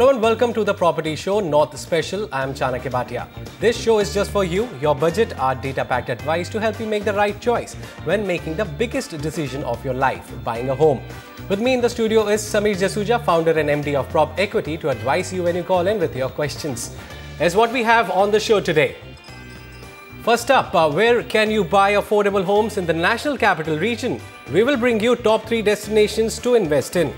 Hello and welcome to the Property Show North Special. I am Chanakya Bhatia. This show is just for you, your budget, our data-packed advice to help you make the right choice when making the biggest decision of your life, buying a home. With me in the studio is Sameer Jasuja, founder and MD of Prop Equity, to advise you when you call in with your questions. Here's what we have on the show today. First up, where can you buy affordable homes in the National Capital Region? We will bring you top 3 destinations to invest in.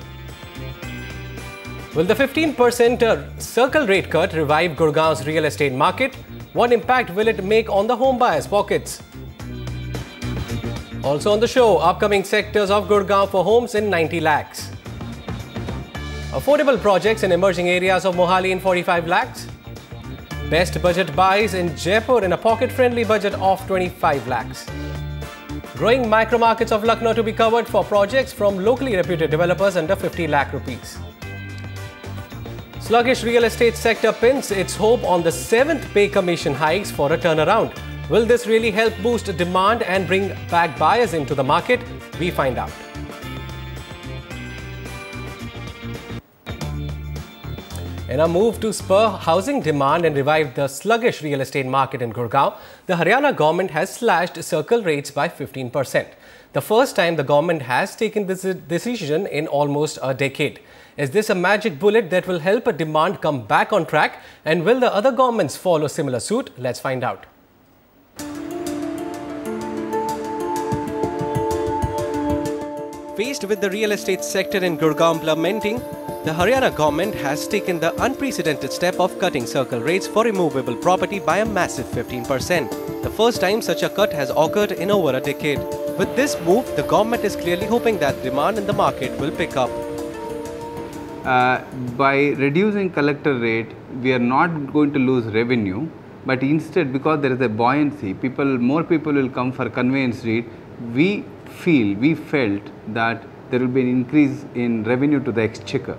Will the 15% circle rate cut revive Gurgaon's real estate market? What impact will it make on the home buyers' pockets? Also on the show, upcoming sectors of Gurgaon for homes in 90 lakhs. Affordable projects in emerging areas of Mohali in 45 lakhs. Best budget buys in Jaipur in a pocket-friendly budget of 25 lakhs. Growing micro markets of Lucknow to be covered for projects from locally reputed developers under 50 lakh rupees. Sluggish real estate sector pins its hope on the 7th pay commission hikes for a turnaround. Will this really help boost demand and bring back buyers into the market? We find out. In a move to spur housing demand and revive the sluggish real estate market in Gurgaon, the Haryana government has slashed circle rates by 15%. The first time the government has taken this decision in almost a decade. Is this a magic bullet that will help a demand come back on track? And will the other governments follow similar suit? Let's find out. Faced with the real estate sector in Gurgaon plummeting, the Haryana government has taken the unprecedented step of cutting circle rates for removable property by a massive 15%. The first time such a cut has occurred in over a decade. With this move, the government is clearly hoping that demand in the market will pick up. By reducing collector rate, we are not going to lose revenue, but instead, because there is a buoyancy, more people will come for conveyance rate. We felt that there will be an increase in revenue to the exchequer.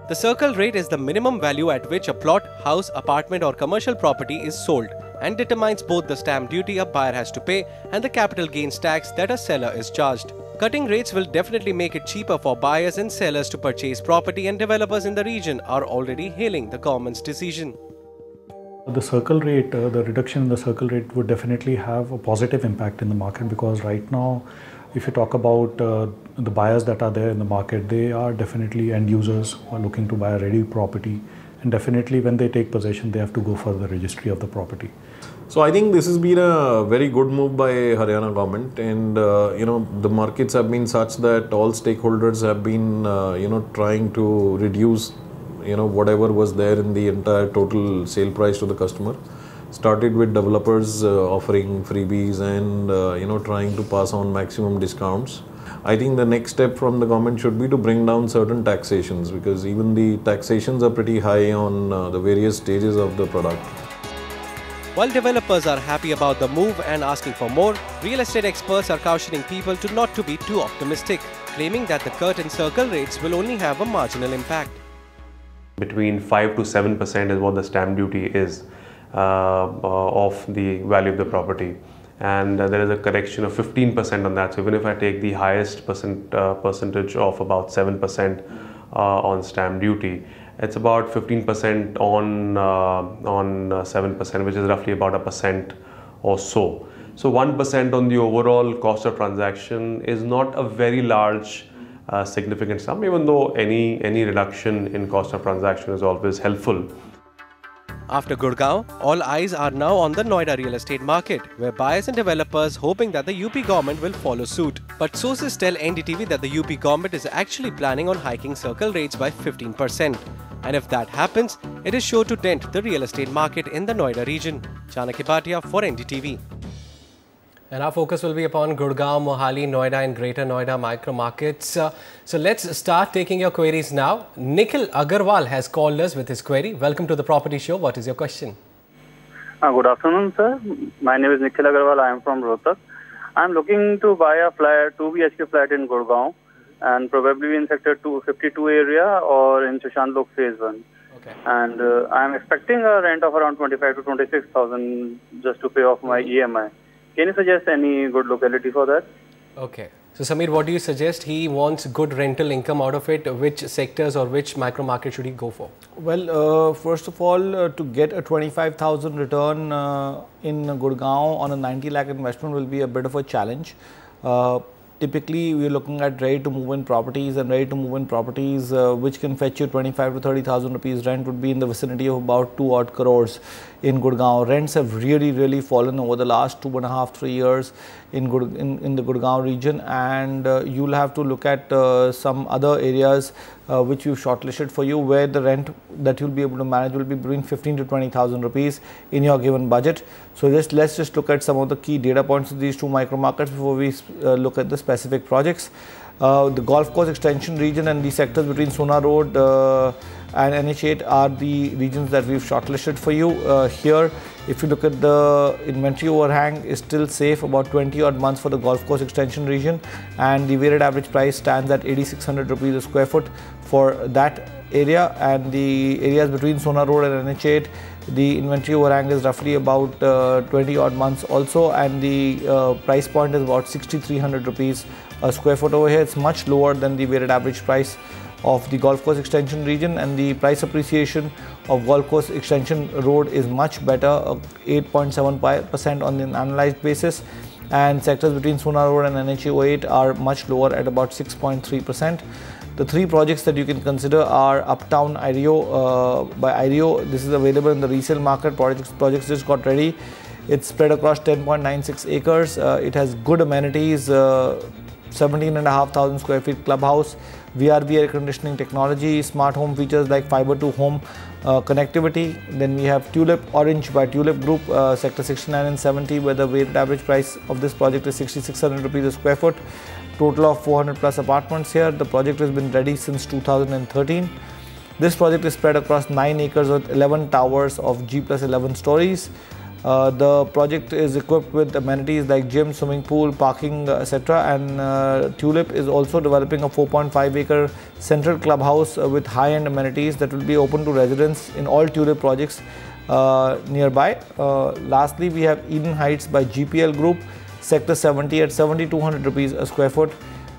The circle rate is the minimum value at which a plot, house, apartment or commercial property is sold and determines both the stamp duty a buyer has to pay and the capital gains tax that a seller is charged. Cutting rates will definitely make it cheaper for buyers and sellers to purchase property, and developers in the region are already hailing the government's decision. The circle rate, the reduction in the circle rate would definitely have a positive impact in the market, because right now, if you talk about the buyers that are there in the market, they are definitely end users who are looking to buy a ready property, and definitely when they take possession, they have to go for the registry of the property. So I think this has been a very good move by Haryana government, and the markets have been such that all stakeholders have been trying to reduce whatever was there in the entire total sale price to the customer. Started with developers offering freebies and trying to pass on maximum discounts. I think the next step from the government should be to bring down certain taxations, because even the taxations are pretty high on the various stages of the product. While developers are happy about the move and asking for more, real estate experts are cautioning people not to be too optimistic, claiming that the cut in circle rates will only have a marginal impact. Between 5 to 7% is what the stamp duty is of the value of the property, and there is a correction of 15% on that. So even if I take the highest percentage of about 7% on stamp duty, it's about 15% on 7%, which is roughly about 1% or so. So 1% on the overall cost of transaction is not a very large significant sum, even though any reduction in cost of transaction is always helpful. After Gurgaon, all eyes are now on the Noida real estate market, where buyers and developers hoping that the UP government will follow suit. But sources tell NDTV that the UP government is actually planning on hiking circle rates by 15%. And if that happens, it is sure to dent the real estate market in the Noida region. Chanakya Bhatia for NDTV. And our focus will be upon Gurgaon, Mohali, Noida and Greater Noida micro markets. So let's start taking your queries now. Nikhil Agarwal has called us with his query. Welcome to the Property Show. What is your question? Good afternoon, sir. My name is Nikhil Agarwal. I am from Rohtak. I am looking to buy a flat, 2 BHK flat in Gurgaon, and probably in sector 252 area or in Sushant Lok phase 1. Okay. And I am expecting a rent of around 25 to 26,000 just to pay off my EMI. Can you suggest any good locality for that? Okay. So Samir, what do you suggest? He wants good rental income out of it. Which sectors or which micro market should he go for? Well, first of all, to get a 25,000 return in Gurgaon on a 90 lakh investment will be a bit of a challenge. Typically, we are looking at ready to move in properties, and ready to move in properties which can fetch you 25 to 30,000 rupees rent would be in the vicinity of about 2 odd crores in Gurgaon. Rents have really fallen over the last 2.5 to 3 years in the Gurgaon region, and you'll have to look at some other areas which we've shortlisted for you, where the rent that you'll be able to manage will be between 15 to 20,000 rupees in your given budget. So let's just look at some of the key data points of these two micro markets before we look at the specific projects. The golf course extension region and the sectors between Sona Road and NH8 are the regions that we've shortlisted for you. Here, if you look at the inventory overhang, is still safe, about 20 odd months for the golf course extension region, and the weighted average price stands at 8,600 rupees a square foot for that area. And the areas between Sona Road and NH8, the inventory overhang is roughly about 20 odd months also, and the price point is about 6,300 rupees a square foot over here. It's much lower than the weighted average price of the golf course extension region, and the price appreciation of golf course extension road is much better, 8.75% on an annualized basis, and sectors between Sona Road and NH8 are much lower at about 6.3%. The three projects that you can consider are Uptown IREO by IREO. This is available in the resale market. Projects just got ready. It's spread across 10.96 acres. It has good amenities, 17,500 square feet clubhouse, VRV air conditioning technology, smart home features like fiber to home connectivity. Then we have Tulip Orange by Tulip Group, sector 69 and 70, where the weighted average price of this project is 6,600 rupees a square foot. Total of 400 plus apartments here. The project has been ready since 2013. This project is spread across 9 acres with 11 towers of G+11 stories. The project is equipped with amenities like gym, swimming pool, parking, etc. And Tulip is also developing a 4.5 acre central clubhouse with high-end amenities that will be open to residents in all Tulip projects nearby. Lastly, we have Eden Heights by GPL Group, sector 70 at 7,200 rupees a square foot.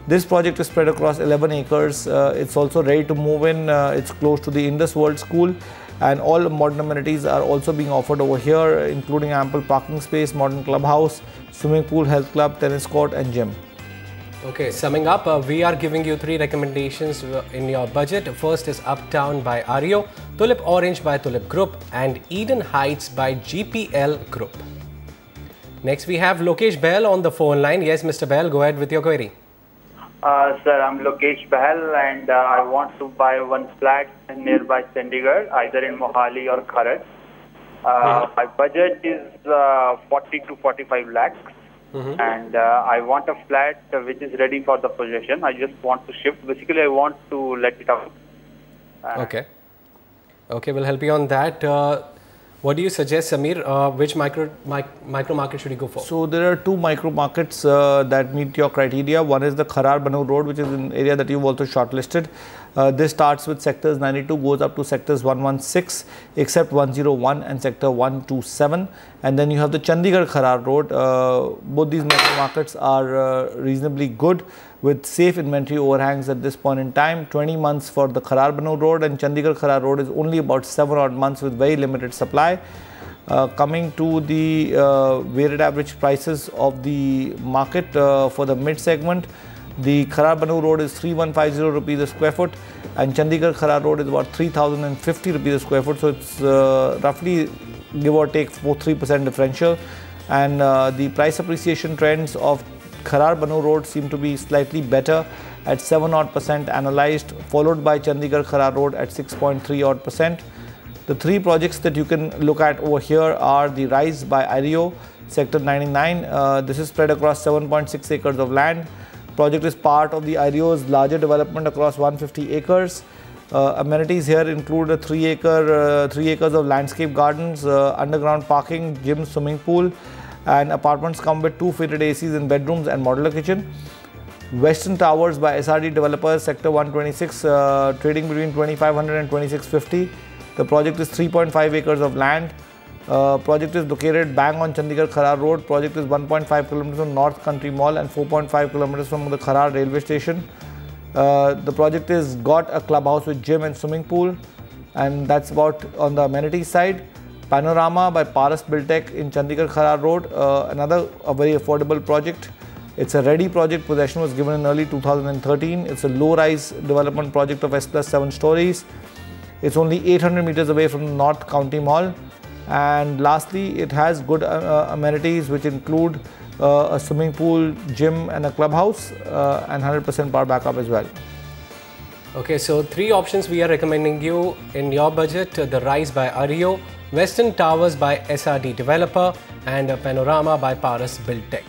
This project is spread across 11 acres. It's also ready to move in. It's close to the Indus World School, and all modern amenities are also being offered over here, including ample parking space, modern clubhouse, swimming pool, health club, tennis court and gym. Okay, summing up, we are giving you 3 recommendations in your budget. First is Uptown by IREO, Tulip Orange by Tulip Group, and Eden Heights by GPL Group. Next we have Lokesh Bahl on the phone line. Yes, Mr. Bahl, go ahead with your query. Sir, I'm Lokesh Bahl, and I want to buy one flat nearby Chandigarh, either in Mohali or Kharaj. My budget is 40 to 45 lakhs, and I want a flat which is ready for the possession. I just want to shift. Basically, I want to let it out. Okay, we'll help you on that. What do you suggest, Samir? Which micro market should you go for? So there are 2 micro markets that meet your criteria. One is the Kharar Banu Road, which is an area that you've also shortlisted. This starts with sectors 92, goes up to sectors 116, except 101 and sector 127. And then you have the Chandigarh Kharar Road. Both these micro markets are reasonably good, with safe inventory overhangs at this point in time. 20 months for the Kharar Banu Road, and Chandigarh Kharar Road is only about 7 odd months with very limited supply. Coming to the weighted average prices of the market for the mid segment, the Kharar Banu Road is 3,150 rupees a square foot, and Chandigarh Kharar Road is about 3,050 rupees a square foot. So it's roughly, give or take, 3% differential. And the price appreciation trends of Kharar Banu Road seem to be slightly better at 7 odd % annualized, followed by Chandigarh Kharar Road at 6.3 odd %. The 3 projects that you can look at over here are the Rise by IREO, sector 99. This is spread across 7.6 acres of land. Project is part of the IREO's larger development across 150 acres. Amenities here include a 3 acres of landscape gardens, underground parking, gym, swimming pool, and apartments come with 2 fitted ACs in bedrooms and modular kitchen. Western Towers by SRD Developers, sector 126, trading between 2,500 and 2,650. The project is 3.5 acres of land. Project is located bang on Chandigarh-Kharar Road. Project is 1.5 kilometers from North Country Mall and 4.5 kilometers from the Kharar railway station. The project has got a clubhouse with gym and swimming pool, and that's about on the amenities side. Panorama by Paras Buildtech in Chandigarh-Kharar Road, a very affordable project. It's a ready project. Possession was given in early 2013. It's a low-rise development project of S+7 stories. It's only 800 meters away from the North County Mall. And lastly, it has good amenities which include a swimming pool, gym and a clubhouse and 100% power backup as well. Okay, so 3 options we are recommending you in your budget: the Rise by Ario, Western Towers by SRD Developer, and a Panorama by Paras Buildtech.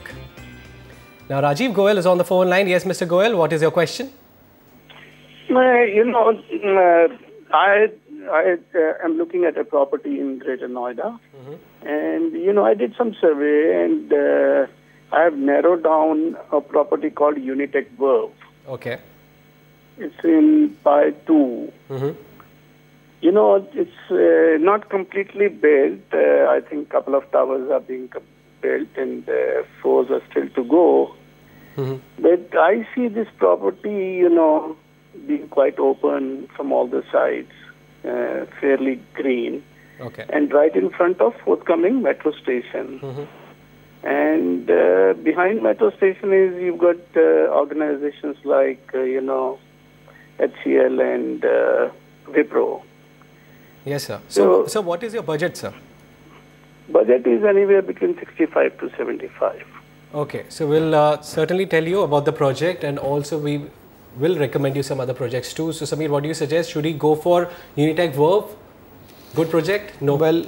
Now Rajiv Goel is on the phone line. Yes, Mr. Goel, what is your question? I am looking at a property in Greater Noida, and I did some survey, and I have narrowed down a property called Unitech Verve. Okay. It's in Pi 2. It's not completely built. I think a couple of towers are being built, and 4s are still to go. But I see this property, being quite open from all the sides. Fairly green, and right in front of forthcoming metro station. And behind metro station is you've got organizations like HCL and Wipro. Yes, sir. So what is your budget, sir? Budget is anywhere between 65 to 75. Okay, so we'll certainly tell you about the project, and also we will recommend you some other projects too. So Samir, what do you suggest? Should he go for Unitech Verve? Good project? No. Well,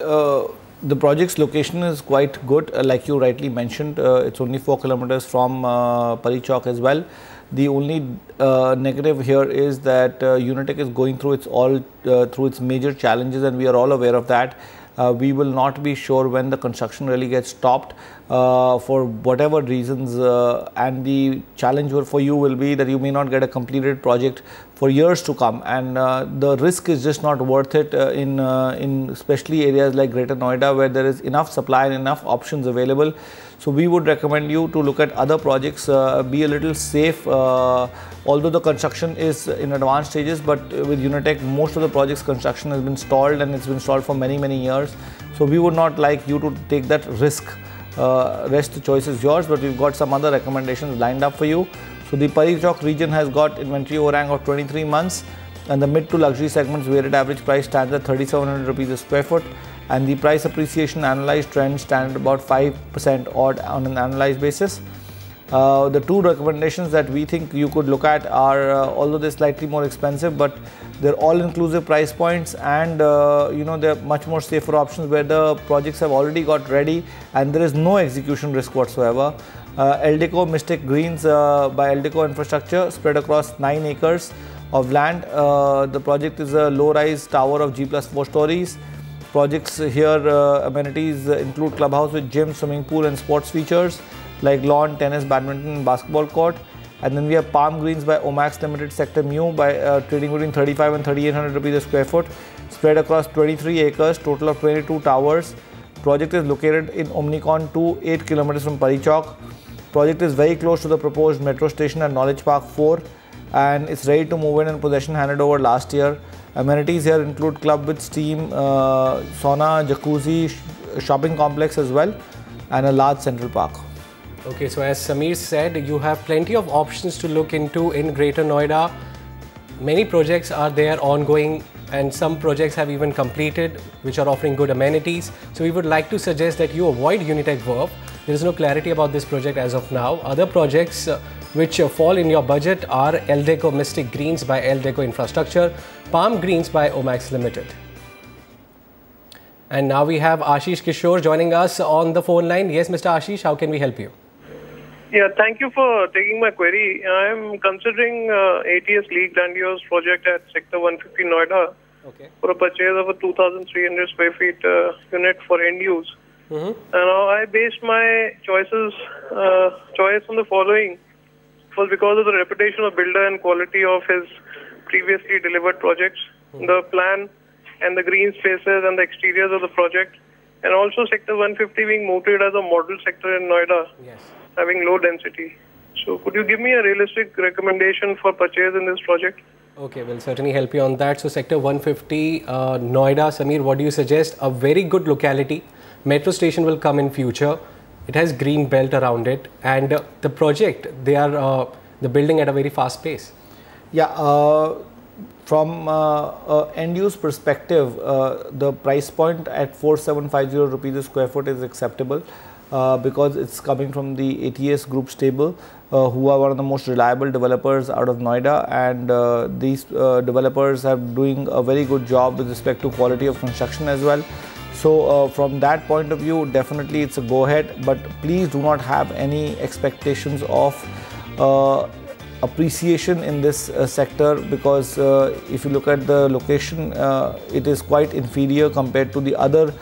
the project's location is quite good. Like you rightly mentioned, it's only 4 kilometers from Pari Chowk as well. The only negative here is that Unitech is going through its major challenges, and we are all aware of that. We will not be sure when the construction really gets stopped for whatever reasons, and the challenge for you will be that you may not get a completed project for years to come, and the risk is just not worth it in especially areas like Greater Noida, where there is enough supply and enough options available. So we would recommend you to look at other projects, be a little safe, although the construction is in advanced stages, but with Unitech, most of the project's construction has been stalled, and it's been stalled for many, many years. So we would not like you to take that risk. Rest the choice is yours, but we've got some other recommendations lined up for you. So the Pari Chowk region has got inventory overhang of 23 months, and the mid to luxury segment's weighted average price stands at 3,700 rupees a square foot, and the price appreciation annualized trend stands at about 5% odd on an annualized basis. The 2 recommendations that we think you could look at are, although they're slightly more expensive, but they're all-inclusive price points, and they're much more safer options where the projects have already got ready and there is no execution risk whatsoever. Eldeco Mystic Greens by Eldeco Infrastructure, spread across 9 acres of land. The project is a low-rise tower of G+4 stories. Projects here, amenities include clubhouse with gym, swimming pool and sports features like lawn, tennis, badminton and basketball court. And then we have Palm Greens by Omax Limited, Sector Mu, by trading between 35 and 3,800 rupees a square foot, spread across 23 acres, total of 22 towers. Project is located in Omnicon 2, 8 kilometers from Pari Chowk. Project is very close to the proposed metro station at Knowledge Park 4, and it's ready to move in, and possession handed over last year. Amenities here include club with steam, sauna, jacuzzi, shopping complex as well, and a large central park. Okay, so as Samir said, you have plenty of options to look into in Greater Noida. Many projects are there ongoing, and some projects have even completed, which are offering good amenities. So we would like to suggest that you avoid Unitech Verve. There is no clarity about this project as of now. Other projects which fall in your budget are Eldeco Mystic Greens by Eldeco Infrastructure, Palm Greens by Omax Limited. And now we have Ashish Kishore joining us on the phone line. Yes, Mr. Ashish, how can we help you? Yeah, thank you for taking my query. I am considering ATS Lee Grandiose project at Sector 150 Noida for a purchase of a 2,300 square feet unit for end use. And I based my choice on the following. Was because of the reputation of builder and quality of his previously delivered projects, the plan and the green spaces and the exteriors of the project, and also Sector 150 being mooted as a model sector in Noida, having low density. So could you give me a realistic recommendation for purchase in this project? Okay, we'll certainly help you on that. So Sector 150, Noida, Samir, what do you suggest? A very good locality. Metro station will come in future. It has green belt around it, and the project, they're building at a very fast pace. Yeah, from end use perspective, the price point at 4750 rupees a square foot is acceptable because it's coming from the ATS group stable, who are one of the most reliable developers out of Noida, and these developers are doing a very good job with respect to quality of construction as well. So from that point of view, definitely it's a go ahead, but please do not have any expectations of appreciation in this sector, because if you look at the location, it is quite inferior compared to the other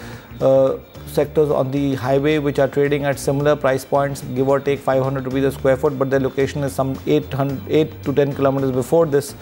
sectors on the highway which are trading at similar price points, give or take 500 rupees a square foot, but their location is some 8 to 10 kilometers before this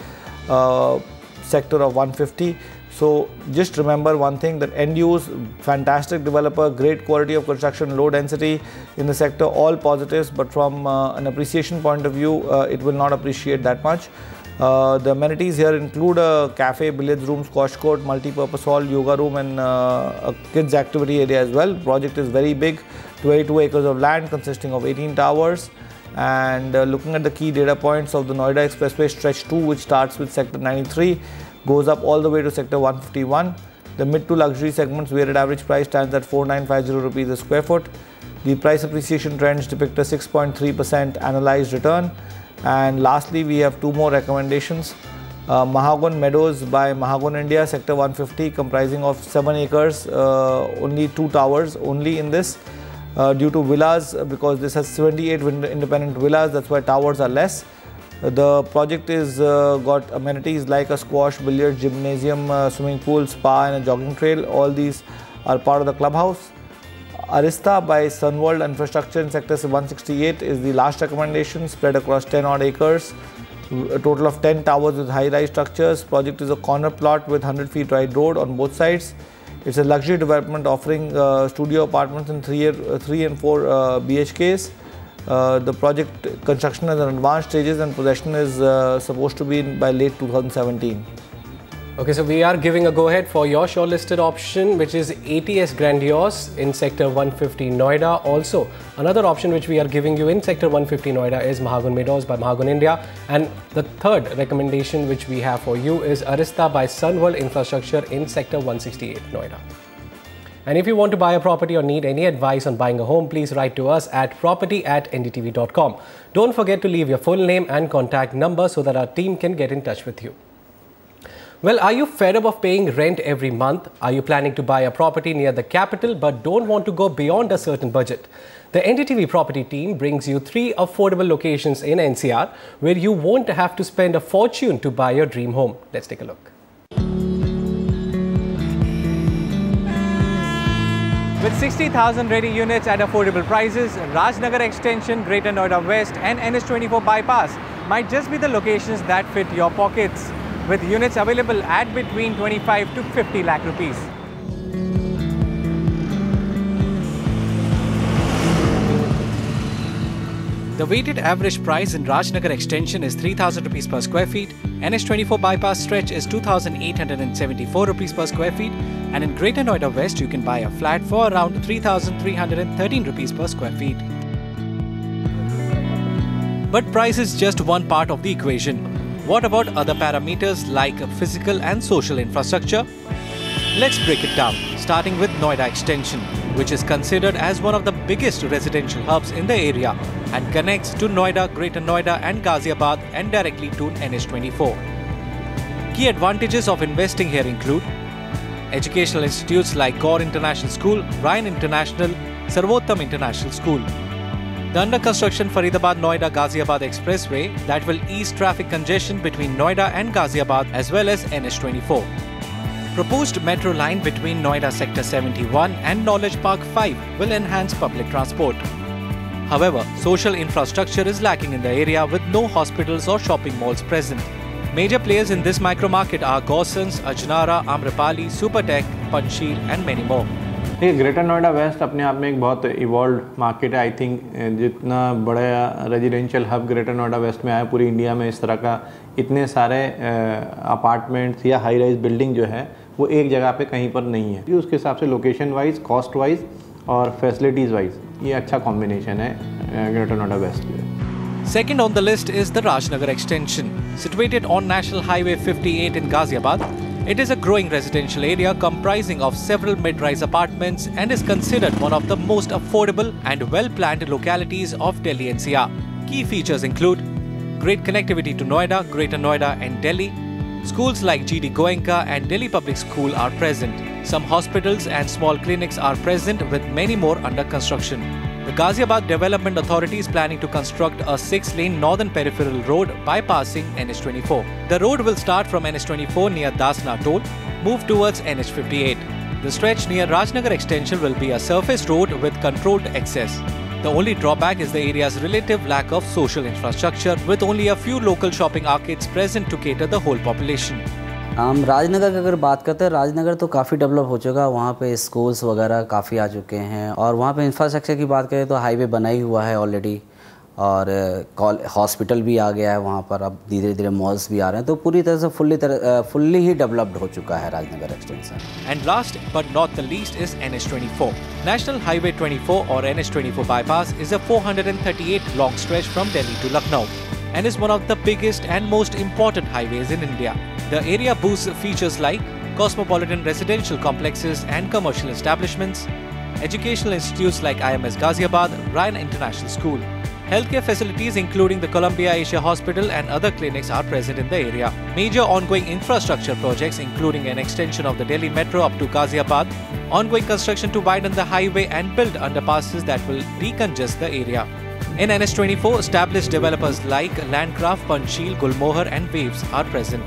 sector of 150. So just remember one thing, that end use, fantastic developer, great quality of construction, low density in the sector, all positives, but from an appreciation point of view, it will not appreciate that much. The amenities here include a cafe, billiards room, squash court, multi-purpose hall, yoga room, and a kids activity area as well. Project is very big, 22 acres of land consisting of 18 towers. And looking at the key data points of the Noida Expressway Stretch 2, which starts with Sector 93, goes up all the way to Sector 151. The mid to luxury segments weighted average price stands at 4950 rupees a square foot. The price appreciation trends depict a 6.3% annualized return. And lastly, we have two more recommendations. Mahagon Meadows by Mahagon India, Sector 150, comprising of 7 acres, only 2 towers only in this, due to villas, because this has 78 independent villas, that's why towers are less. The project is got amenities like a squash, billiards, gymnasium, swimming pool, spa, and a jogging trail. All these are part of the clubhouse. Arista by Sunworld Infrastructure in Sector 168 is the last recommendation, spread across 10 odd acres. A total of 10 towers with high-rise structures. Project is a corner plot with 100 feet wide road on both sides. It's a luxury development offering studio apartments in 3 and 4 BHKs. The project construction is in advanced stages and possession is supposed to be by late 2017. Okay, so we are giving a go-ahead for your shortlisted option, which is ATS Grandiose in Sector 150 Noida. Also, another option which we are giving you in Sector 150 Noida is Mahagon Meadows by Mahagon India. And the third recommendation which we have for you is Arista by Sunworld Infrastructure in Sector 168 Noida. And if you want to buy a property or need any advice on buying a home, please write to us at property@ndtv.com. Don't forget to leave your full name and contact number so that our team can get in touch with you. Well, are you fed up of paying rent every month? Are you planning to buy a property near the capital but don't want to go beyond a certain budget? The NDTV property team brings you 3 affordable locations in NCR where you won't have to spend a fortune to buy your dream home. Let's take a look. With 60,000 ready units at affordable prices, Rajnagar Extension, Greater Noida West and NH24 Bypass might just be the locations that fit your pockets, with units available at between 25 to 50 lakh rupees. The weighted average price in Rajnagar Extension is 3,000 rupees per square feet, NH24 Bypass stretch is 2,874 rupees per square feet, and in Greater Noida West you can buy a flat for around 3,313 rupees per square feet. But price is just one part of the equation. What about other parameters like physical and social infrastructure? Let's break it down, starting with Noida Extension, which is considered as one of the biggest residential hubs in the area and connects to Noida, Greater Noida and Ghaziabad and directly to NH24. Key advantages of investing here include educational institutes like Gaur International School, Ryan International, Sarvottam International School. The under construction Faridabad Noida Ghaziabad Expressway that will ease traffic congestion between Noida and Ghaziabad as well as NH24. Proposed metro line between Noida Sector 71 and Knowledge Park 5 will enhance public transport. However, social infrastructure is lacking in the area with no hospitals or shopping malls present. Major players in this micro market are Gawson's, Ajnara, Amrapali, Supertech, Panchsheel and many more. देखिए greater Noida waste अपने आप में एक बहुत evolve market है। आई think जितना बड़ा residential hub greater Noida west में आया पूरी इंडिया में, इस तरह का इतने सारे अपार्टमेंट्स या हाई राइज बिल्डिंग जो है वो एक जगह पे कहीं पर नहीं है। उसके हिसाब से लोकेशन वाइज, कॉस्ट वाइज और फैसिलिटीज़ वाइज ये अच्छा कॉम्बिनेशन है ग्रेटर नोएडा वेस्ट में। Second on the list is the Rajnagar extension. Situated on National Highway 58 in Ghaziabad, it is a growing residential area comprising of several mid-rise apartments and is considered one of the most affordable and well-planned localities of Delhi NCR. Key features include great connectivity to Noida, Greater Noida and Delhi. Schools like GD Goenka and Delhi Public School are present. Some hospitals and small clinics are present with many more under construction. The Ghaziabad Development Authority is planning to construct a 6-lane northern peripheral road bypassing NH24. The road will start from NH24 near Dasna Toll, move towards NH58. The stretch near Rajnagar extension will be a surface road with controlled access. The only drawback is the area's relative lack of social infrastructure, with only a few local shopping arcades present to cater the whole population. हम राजनगर की अगर बात करते हैं, राजनगर तो काफ़ी develop हो चुका है, वहाँ पे स्कूल्स वगैरह काफ़ी आ चुके हैं और वहाँ पे इंफ्रास्ट्रक्चर की बात करें तो हाईवे बना ही हुआ है ऑलरेडी और हॉस्पिटल भी आ गया है वहाँ पर, अब धीरे धीरे मॉल्स भी आ रहे हैं, तो पूरी तरह से फुल्ली ही डेवलप्ड हो चुका है Rajnagar extension. And last but not the least is NH24. National Highway 24 or NH24 bypass is a 438 long stretch from Delhi to Lucknow and is one of the biggest and most important highways in India. The area boasts features like cosmopolitan residential complexes and commercial establishments, educational institutes like IMS Ghaziabad, Ryan International School. Healthcare facilities including the Columbia Asia Hospital and other clinics are present in the area. Major ongoing infrastructure projects including an extension of the Delhi Metro up to Ghaziabad, ongoing construction to widen the highway and build underpasses that will decongest the area. In NH24, established developers like Landcraft, Panchsheel, Gulmohar and Waves are present.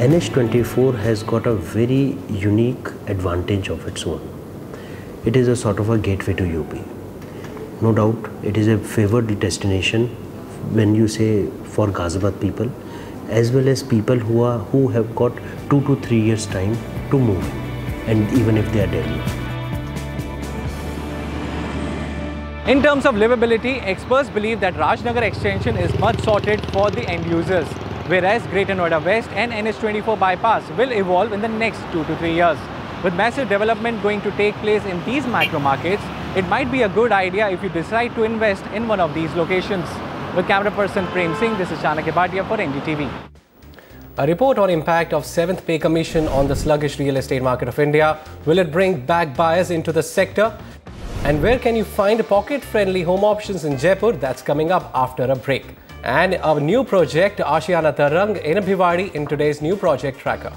NH24 has got a very unique advantage of its own. It is a sort of a gateway to UP. No doubt, it is a favored destination when you say for Ghaziabad people, as well as people who have got 2 to 3 years time to move, and even if they are Delhi. In terms of livability, experts believe that Rajnagar extension is much sorted for the end users, whereas Greater Noida West and NH24 bypass will evolve in the next 2 to 3 years. With massive development going to take place in these micro markets, it might be a good idea if you decide to invest in one of these locations. With camera person Prem Singh, this is Chanakya Bhatia for NDTV. A report on impact of 7th pay commission on the sluggish real estate market of India. Will it bring back buyers into the sector? And where can you find pocket-friendly home options in Jaipur? That's coming up after a break. And our new project, Ashiana Tarang in Bhiwadi, in today's new project tracker.